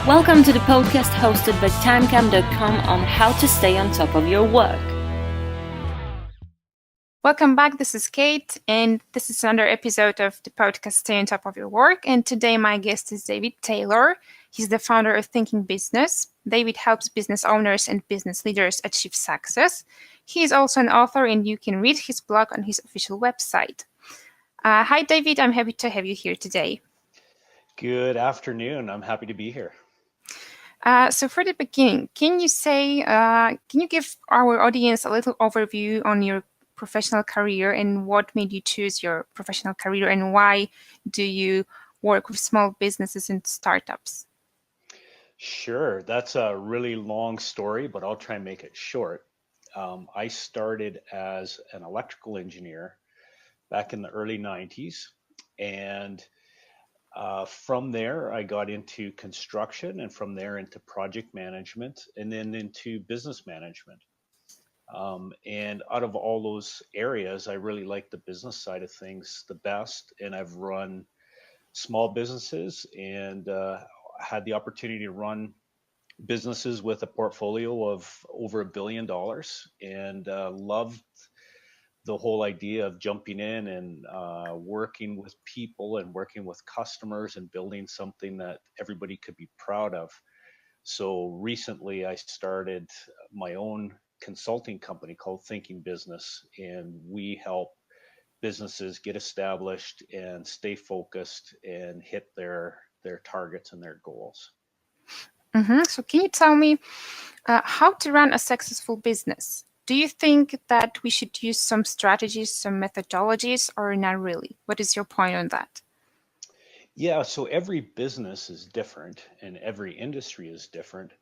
Welcome to the podcast hosted by timecam.com on how to stay on top of your work. Welcome back. This is Kate, and this is another episode of the podcast Stay on Top of Your Work. And today, my guest is David Taylor. He's the founder of Thinking Business. David helps business owners and business leaders achieve success. He is also an author, and you can read his blog on his official website. Hi, David. I'm happy to have you here today. Good afternoon. I'm happy to be here. So for the beginning, can you give our audience a little overview on your professional career and what made you choose your professional career and why do you work with small businesses and startups? Sure. That's a really long story, but I'll try and make it short. I started as an electrical engineer back in the early 90s. And from there, I got into construction and from there into project management and then into business management. And out of all those areas, I really like the business side of things the best. And I've run small businesses and had the opportunity to run businesses with a portfolio of over $1 billion and loved the whole idea of jumping in and working with people and working with customers and building something that everybody could be proud of. So recently I started my own consulting company called Thinking Business, and we help businesses get established and stay focused and hit their targets and their goals. So can you tell me how to run a successful business? Do you think that we should use some strategies, some methodologies, or not really? What is your point on that? Yeah, so every business is different and every industry is different.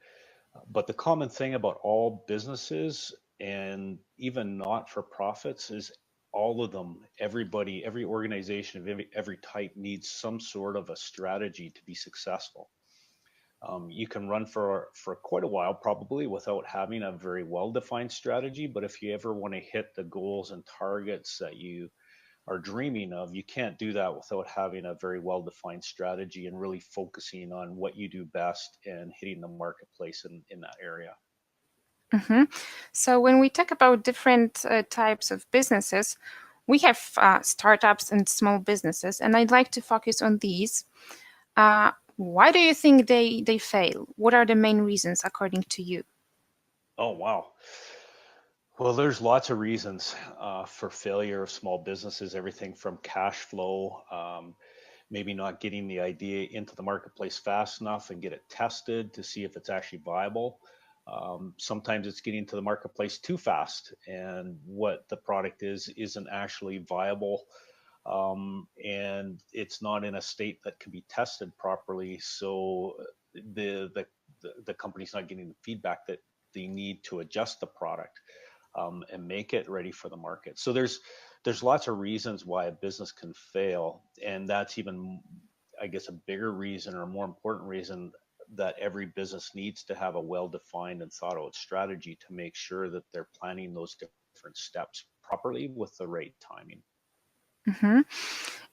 But the common thing about all businesses and even not for profits is all of them, everybody, every organization of every type needs some sort of a strategy to be successful. You can run for quite a while probably without having a very well-defined strategy, but if you ever want to hit the goals and targets that you are dreaming of, you can't do that without having a very well-defined strategy and really focusing on what you do best and hitting the marketplace in that area. So when we talk about different types of businesses, we have startups and small businesses, and I'd like to focus on these. Why do you think they fail? What are the main reasons according to you? Oh, wow. Well, there's lots of reasons for failure of small businesses, everything from cash flow, maybe not getting the idea into the marketplace fast enough and get it tested to see if it's actually viable. Sometimes it's getting to the marketplace too fast, and what the product is isn't actually viable, and it's not in a state that can be tested properly. So the company's not getting the feedback that they need to adjust the product and make it ready for the market. So there's lots of reasons why a business can fail, and that's even, I guess, a bigger reason or a more important reason that every business needs to have a well-defined and thought out strategy to make sure that they're planning those different steps properly with the right timing.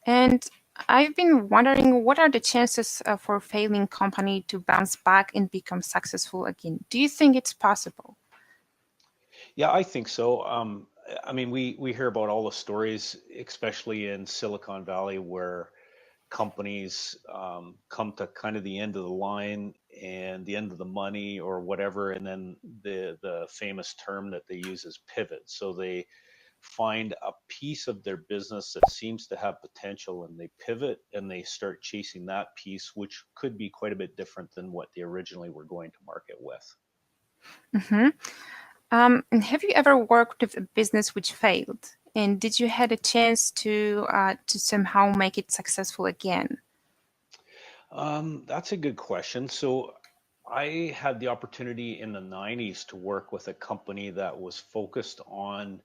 And I've been wondering, what are the chances for a failing company to bounce back and become successful again? Do you think it's possible? Yeah, I think so. I mean, we hear about all the stories, especially in Silicon Valley, where companies come to kind of the end of the line and the end of the money or whatever, and then the famous term that they use is pivot. So they find a piece of their business that seems to have potential and they pivot and they start chasing that piece, which could be quite a bit different than what they originally were going to market with. And have you ever worked with a business which failed? And did you had a chance to somehow make it successful again? That's a good question. So I had the opportunity in the 90s to work with a company that was focused on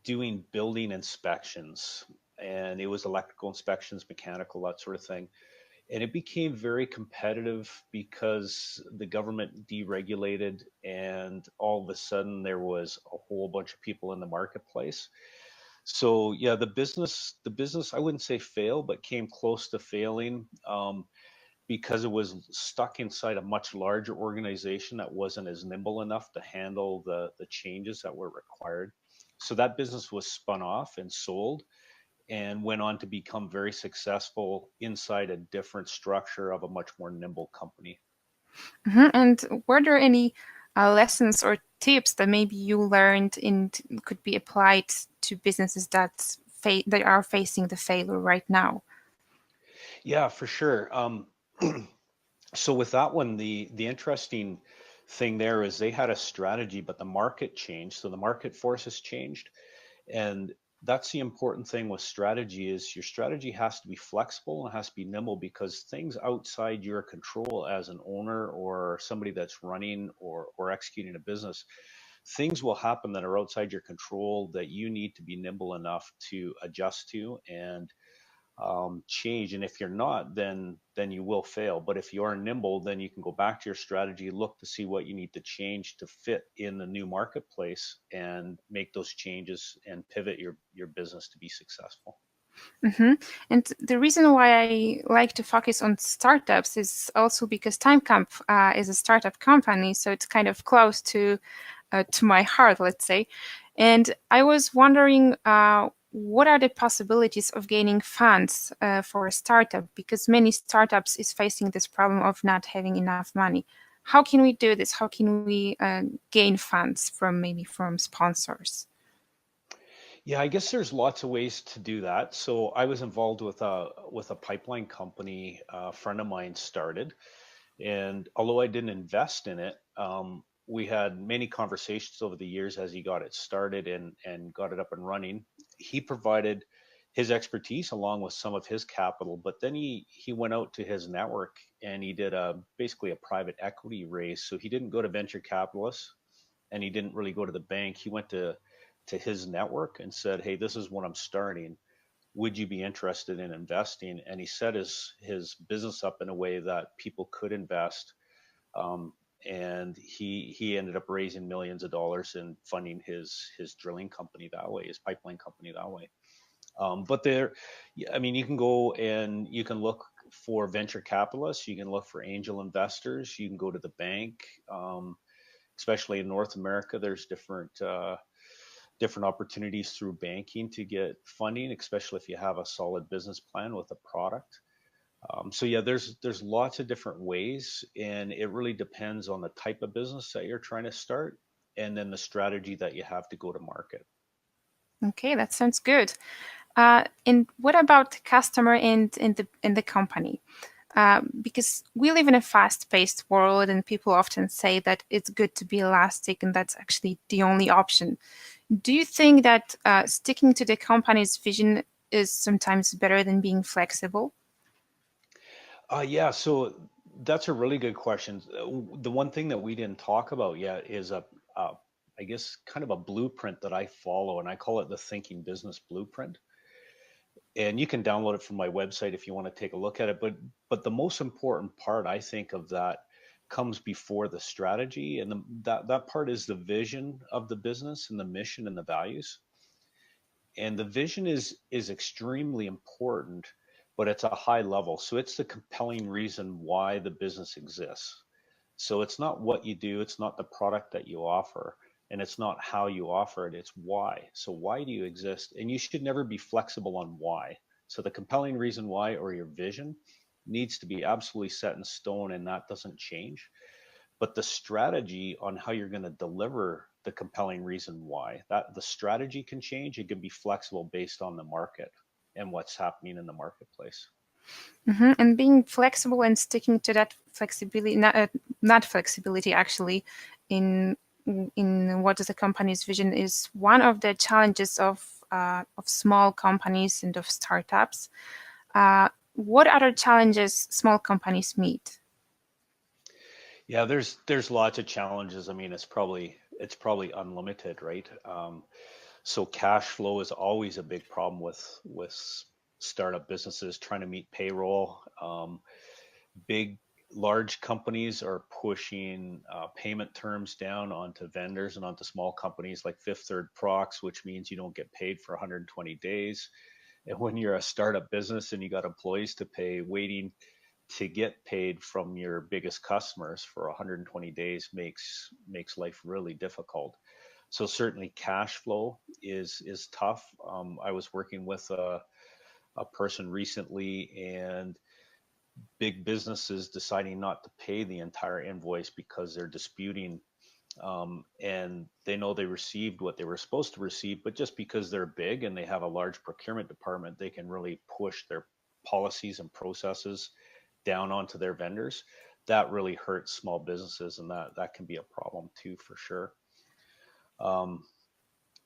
doing building inspections, and it was electrical inspections, mechanical, that sort of thing. And it became very competitive because the government deregulated, and all of a sudden there was a whole bunch of people in the marketplace. So yeah, the business, I wouldn't say fail, but came close to failing. because it was stuck inside a much larger organization that wasn't as nimble enough to handle the changes that were required. So that business was spun off and sold and went on to become very successful inside a different structure of a much more nimble company. And were there any lessons or tips that maybe you learned and could be applied to businesses that are facing the failure right now? Yeah, for sure. So with that one, the interesting thing there is they had a strategy, but the market changed. So the market forces changed. And that's the important thing with strategy is your strategy has to be flexible and has to be nimble because things outside your control as an owner or somebody that's running or executing a business, things will happen that are outside your control that you need to be nimble enough to adjust to and change. And if you're not, then you will fail. But if you are nimble, then you can go back to your strategy, look to see what you need to change to fit in the new marketplace, and make those changes and pivot your business to be successful. hmm And the reason why I like to focus on startups is also because TimeCamp is a startup company, so it's kind of close to my heart, let's say. And I was wondering, what are the possibilities of gaining funds for a startup? Because many startups is facing this problem of not having enough money. How can we do this? How can we gain funds from maybe from sponsors? Yeah, I guess there's lots of ways to do that. So I was involved with a pipeline company a friend of mine started. And although I didn't invest in it, we had many conversations over the years as he got it started and got it up and running. He provided his expertise along with some of his capital, but then he went out to his network and he did basically a private equity raise. So he didn't go to venture capitalists and he didn't really go to the bank. He went to his network and said, "Hey, this is what I'm starting. Would you be interested in investing?" And he set his business up in a way that people could invest, um, and he ended up raising millions of dollars and funding his drilling company that way, his pipeline company that way. But there, I mean, you can go and you can look for venture capitalists, you can look for angel investors, you can go to the bank. Especially in North America, there's different opportunities through banking to get funding, especially if you have a solid business plan with a product. So yeah, there's lots of different ways, and it really depends on the type of business that you're trying to start, and then the strategy that you have to go to market. Okay, that sounds good. And what about the customer and the company? Because we live in a fast-paced world, and people often say that it's good to be elastic, and that's actually the only option. Do you think that sticking to the company's vision is sometimes better than being flexible? Yeah, so that's a really good question. The one thing that we didn't talk about yet is a I guess kind of a blueprint that I follow, and I call it the Thinking Business Blueprint. And you can download it from my website if you want to take a look at it. But the most important part I think of that comes before the strategy, and that part is the vision of the business and the mission and the values. And the vision is extremely important, but it's a high level. So it's the compelling reason why the business exists. So it's not what you do, it's not the product that you offer, and it's not how you offer it, it's why. So why do you exist? And you should never be flexible on why. So the compelling reason why or your vision needs to be absolutely set in stone, and that doesn't change. But the strategy on how you're going to deliver the compelling reason why, that the strategy can change, it can be flexible based on the market and what's happening in the marketplace. And being flexible and sticking to that flexibility, not flexibility actually, in what is the company's vision is one of the challenges of small companies and of startups. What other challenges small companies meet? Yeah, there's lots of challenges. I mean, it's probably unlimited, right? So cash flow is always a big problem with startup businesses trying to meet payroll. Big large companies are pushing payment terms down onto vendors and onto small companies like Fifth Third Procs, which means you don't get paid for 120 days. And when you're a startup business and you got employees to pay, waiting to get paid from your biggest customers for 120 days makes life really difficult. So certainly cash flow is tough. I was working with a person recently, and big businesses deciding not to pay the entire invoice because they're disputing, and they know they received what they were supposed to receive, but just because they're big and they have a large procurement department, they can really push their policies and processes down onto their vendors. That really hurts small businesses, and that can be a problem too, for sure. Um,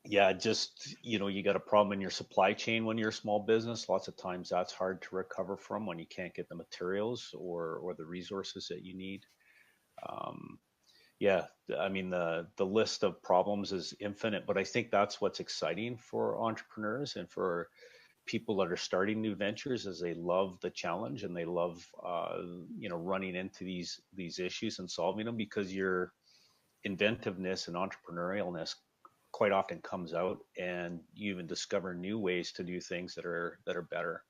yeah, just you got a problem in your supply chain when you're a small business. Lots of times that's hard to recover from when you can't get the materials or the resources that you need. Um, yeah, I mean the list of problems is infinite, but I think that's what's exciting for entrepreneurs and for people that are starting new ventures, is they love the challenge and they love running into these issues and solving them, because your inventiveness and entrepreneurialness quite often comes out, and you even discover new ways to do things that are better.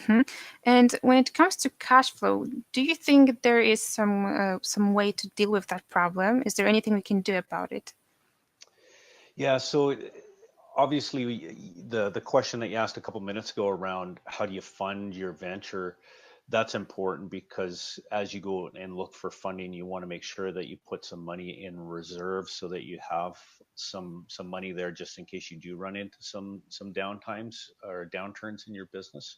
Hmm. And when it comes to cash flow, do you think there is some way to deal with that problem? Is there anything we can do about it? Yeah, so obviously the question that you asked a couple minutes ago around how do you fund your venture, that's important, because as you go and look for funding, you want to make sure that you put some money in reserve so that you have some money there just in case you do run into some downtimes or downturns in your business.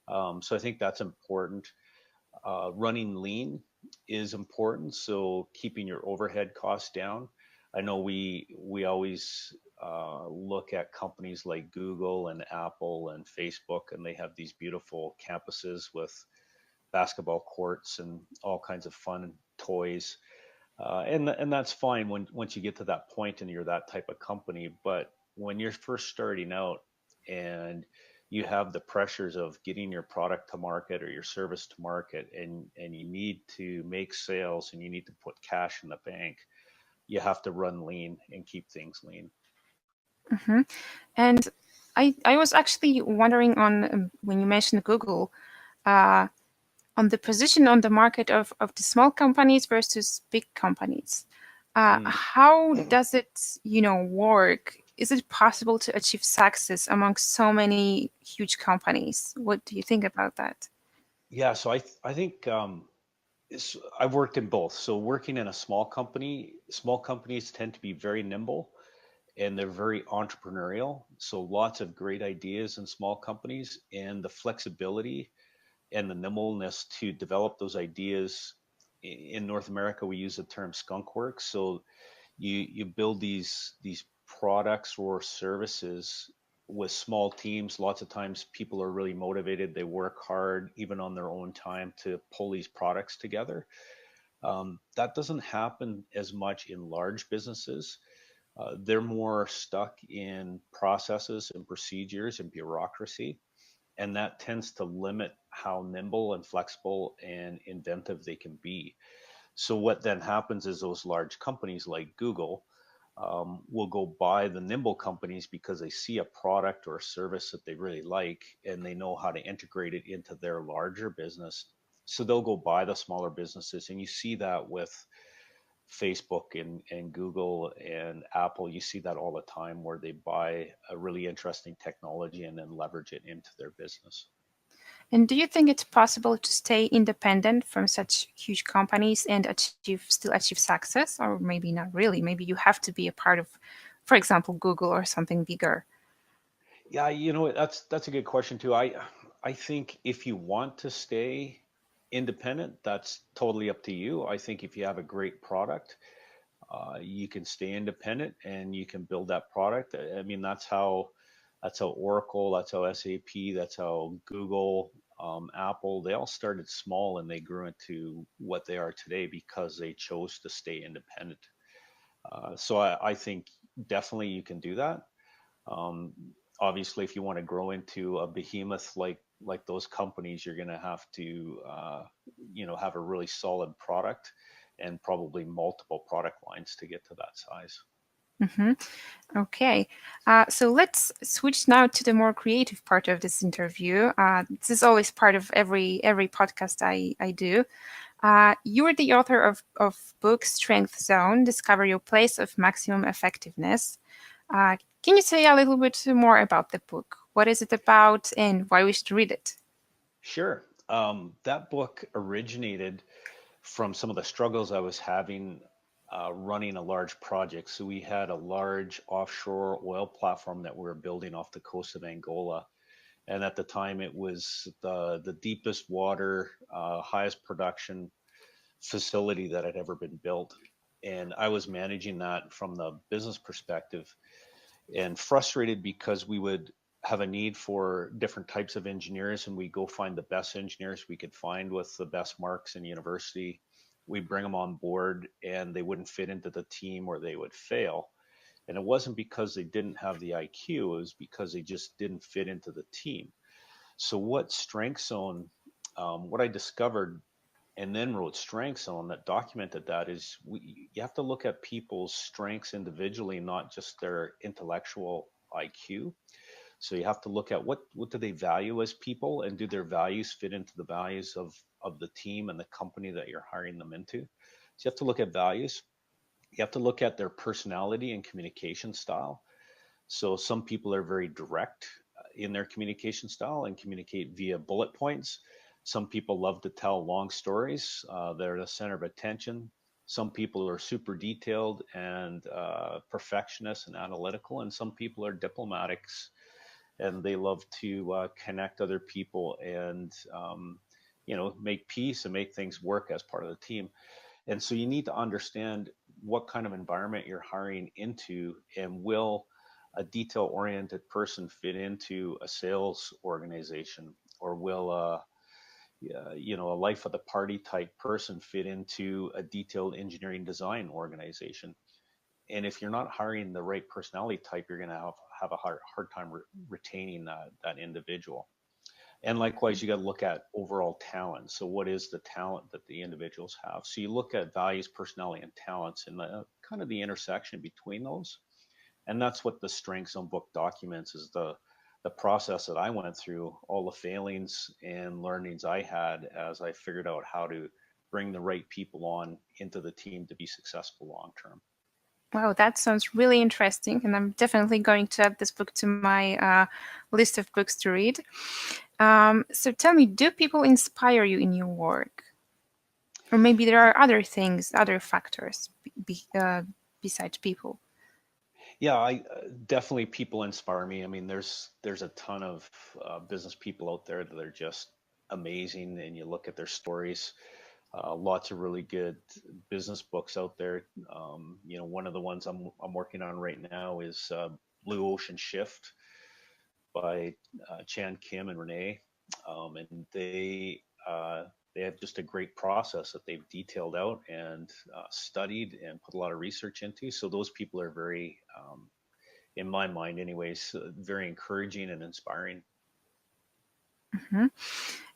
So I think that's important. Running lean is important, so keeping your overhead costs down. I know we always look at companies like Google and Apple and Facebook, and they have these beautiful campuses with basketball courts and all kinds of fun toys, and that's fine when once you get to that point and you're that type of company. But when you're first starting out and you have the pressures of getting your product to market or your service to market, and you need to make sales and you need to put cash in the bank, you have to run lean and keep things lean. Hmm. And I was actually wondering on when you mentioned Google, uh, on the position on the market of the small companies versus big companies. Mm. How does it, work? Is it possible to achieve success among so many huge companies? What do you think about that? Yeah, so I think I've worked in both. So working in a small company, small companies tend to be very nimble and they're very entrepreneurial. So lots of great ideas in small companies, and the flexibility and the nimbleness to develop those ideas. In North America, we use the term skunk work. So you build these products or services with small teams. Lots of times people are really motivated. They work hard, even on their own time, to pull these products together. That doesn't happen as much in large businesses. They're more stuck in processes and procedures and bureaucracy, and that tends to limit how nimble and flexible and inventive they can be. So what then happens is those large companies like Google will go buy the nimble companies because they see a product or a service that they really like and they know how to integrate it into their larger business. So they'll go buy the smaller businesses, and you see that with Facebook and Google and Apple. You see that all the time, where they buy a really interesting technology and then leverage it into their business. And do you think it's possible to stay independent from such huge companies and still achieve success? Or maybe not really. Maybe you have to be a part of, for example, Google or something bigger. Yeah, that's a good question too. I think if you want to stay independent, that's totally up to you. I think if you have a great product, you can stay independent and you can build that product. I mean, that's how Oracle, that's how SAP, that's how Google, Apple, they all started small and they grew into what they are today because they chose to stay independent. So I think definitely you can do that. Um, Obviously, if you want to grow into a behemoth like those companies, you're going to have to have a really solid product and probably multiple product lines to get to that size. Mm-hmm. Okay, so let's switch now to the more creative part of this interview. This is always part of every podcast I do. You are the author of book Strength Zone: Discover Your Place of Maximum Effectiveness. Can you say a little bit more about the book? What is it about, and why we should read it? Sure. That book originated from some of the struggles I was having running a large project. So we had a large offshore oil platform that we were building off the coast of Angola. And at the time, it was the deepest water, highest production facility that had ever been built. And I was managing that from the business perspective and frustrated because we would have a need for different types of engineers and we go find the best engineers we could find with the best marks in university. We bring them on board and they wouldn't fit into the team or they would fail. And it wasn't because they didn't have the IQ, it was because they just didn't fit into the team. So what Strength Zone, what I discovered and then wrote Strength Zone that documented that is you have to look at people's strengths individually, not just their intellectual IQ. So you have to look at what do they value as people, and do their values fit into the values of the team and the company that you're hiring them into. So you have to look at values. You have to look at their personality and communication style. So some people are very direct in their communication style and communicate via bullet points. Some people love to tell long stories. They're the center of attention. Some people are super detailed and perfectionist and analytical, and some people are diplomatics and they love to connect other people and make peace and make things work as part of the team. And so you need to understand what kind of environment you're hiring into, and will a detail oriented person fit into a sales organization, or will a life of the party type person fit into a detailed engineering design organization. And if you're not hiring the right personality type, you're going to have a hard time retaining that individual. And likewise, you got to look at overall talent. So, what is the talent that the individuals have? So, you look at values, personality, and talents, and kind of the intersection between those. And that's what the Strength Zone book documents, is the process that I went through, all the failings and learnings I had as I figured out how to bring the right people on into the team to be successful long term. Wow, that sounds really interesting, and I'm definitely going to add this book to my list of books to read. So tell me, do people inspire you in your work? Or maybe there are other things, other factors besides people. Yeah, I definitely people inspire me. I mean, there's a ton of business people out there that are just amazing, and you look at their stories. Lots of really good business books out there. One of the ones I'm working on right now is Blue Ocean Shift by Chan Kim and Renee, and they have just a great process that they've detailed out and studied and put a lot of research into. So those people are very, in my mind, anyways, very encouraging and inspiring. Mhm.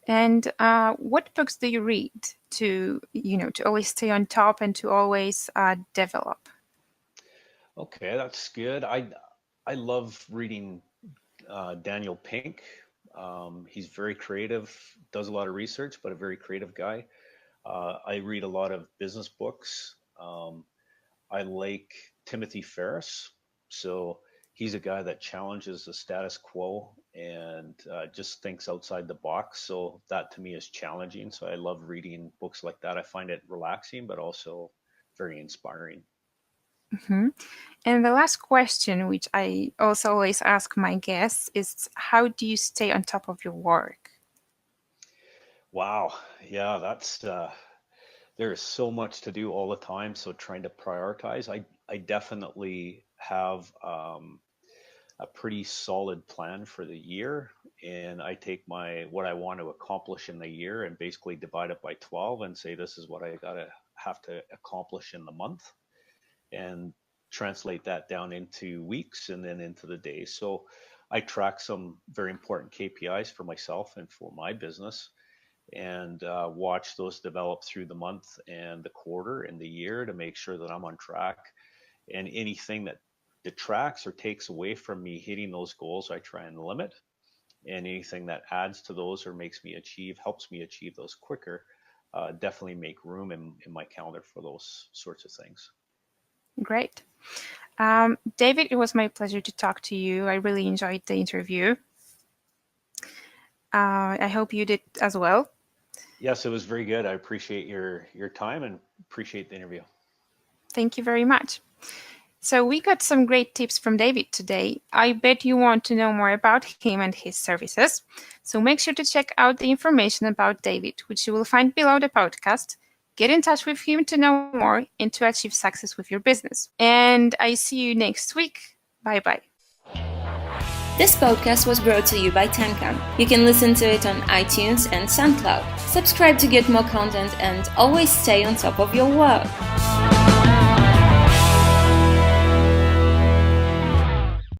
And what books do you read to always stay on top and to always develop? Okay, that's good. I love reading Daniel Pink. He's very creative, does a lot of research, but a very creative guy. I read a lot of business books. I like Timothy Ferriss. So he's a guy that challenges the status quo and just thinks outside the box. So that to me is challenging. So I love reading books like that. I find it relaxing, but also very inspiring. Mhm. And the last question, which I also always ask my guests, is how do you stay on top of your work? Wow. Yeah, that's there is so much to do all the time. So trying to prioritize, I definitely have a pretty solid plan for the year, and I take my what I want to accomplish in the year and basically divide it by 12 and say this is what I gotta have to accomplish in the month, and translate that down into weeks and then into the days. So I track some very important KPIs for myself and for my business, and watch those develop through the month and the quarter and the year to make sure that I'm on track. And anything that detracts or takes away from me hitting those goals, I try and limit. And anything that adds to those or helps me achieve those quicker, definitely make room in my calendar for those sorts of things. Great. David, it was my pleasure to talk to you. I really enjoyed the interview. I hope you did as well. Yes, it was very good. I appreciate your time and appreciate the interview. Thank you very much. So we got some great tips from David today. I bet you want to know more about him and his services. So make sure to check out the information about David, which you will find below the podcast. Get in touch with him to know more and to achieve success with your business. And I see you next week. Bye-bye. This podcast was brought to you by Tancam. You can listen to it on iTunes and SoundCloud. Subscribe to get more content and always stay on top of your work.